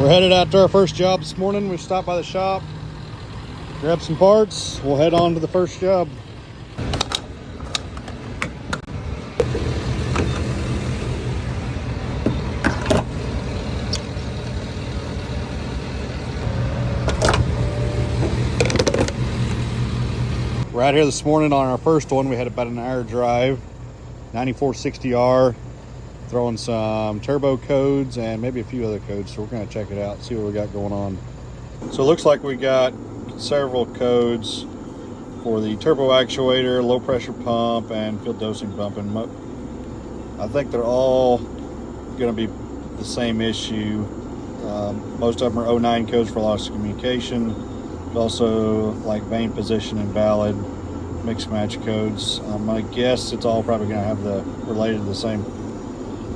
We're headed out to our first job this morning. We stopped by the shop, grabbed some parts. We'll head on to the first job. We're out here this morning on our first one. We had about an hour drive, 9460R, throwing some turbo codes and maybe a few other codes. So we're gonna check it out, see what we got going on. So it looks like we got several codes for the turbo actuator, low pressure pump, and field dosing pump. And I think they're all gonna be the same issue. Most of them are 09 codes for loss of communication. Also like vane position invalid, mix match codes. I guess it's all probably gonna have related to the same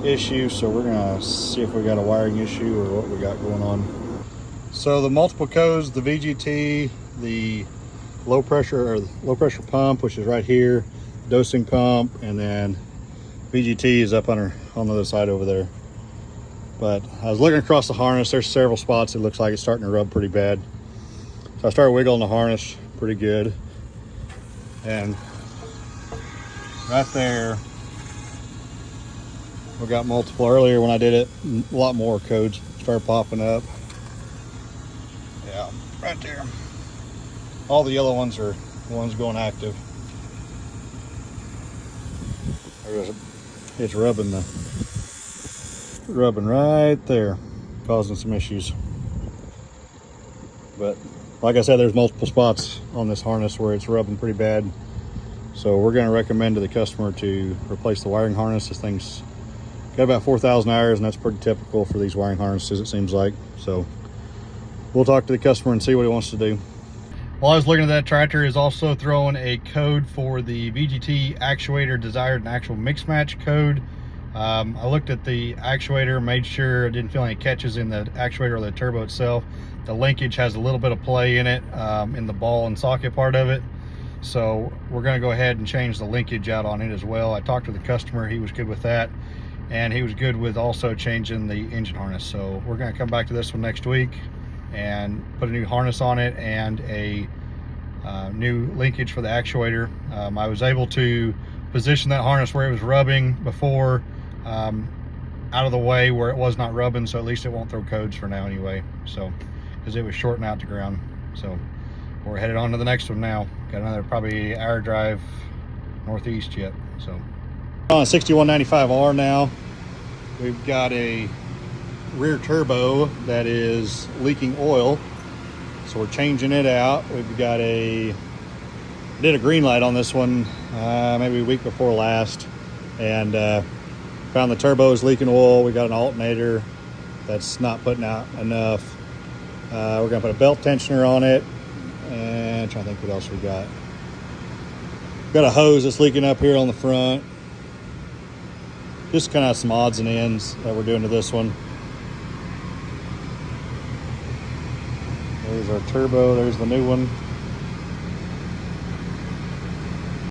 issue. So we're gonna see if we got a wiring issue or what we got going on. So the multiple codes, the VGT, the low pressure pump, which is right here, dosing pump, and then VGT is up on the other side over there. But I was looking across the harness, there's several spots it looks like it's starting to rub pretty bad. So I started wiggling the harness pretty good. And right there, we got multiple. Earlier when I did it, a lot more codes started popping up. Yeah, right there. All the yellow ones are the ones going active. It's rubbing right there, causing some issues. But like I said, there's multiple spots on this harness where it's rubbing pretty bad. So we're going to recommend to the customer to replace the wiring harness. This thing's got about 4,000 hours, and that's pretty typical for these wiring harnesses, it seems like. So we'll talk to the customer and see what he wants to do. While I was looking at that, tractor is also throwing a code for the VGT actuator desired and actual mix match code. I looked at the actuator, made sure I didn't feel any catches in the actuator or the turbo itself. The linkage has a little bit of play in it, in the ball and socket part of it. So we're going to go ahead and change the linkage out on it as well. I talked to the customer, he was good with that. And he was good with also changing the engine harness. So we're going to come back to this one next week and put a new harness on it and a new linkage for the actuator. I was able to position that harness where it was rubbing before, out of the way where it was not rubbing, so at least it won't throw codes for now anyway. So, because it was shorting out to ground. So we're headed on to the next one now. Got another probably hour drive northeast yet. So on a 6195R now. We've got a rear turbo that is leaking oil, so we're changing it out. We've got did a green light on this one maybe a week before last, and found the turbo is leaking oil. We got an alternator that's not putting out enough. We're gonna put a belt tensioner on it, and I'm trying to think what else we got. Got a hose that's leaking up here on the front. Just kind of some odds and ends that we're doing to this one. There's our turbo, there's the new one.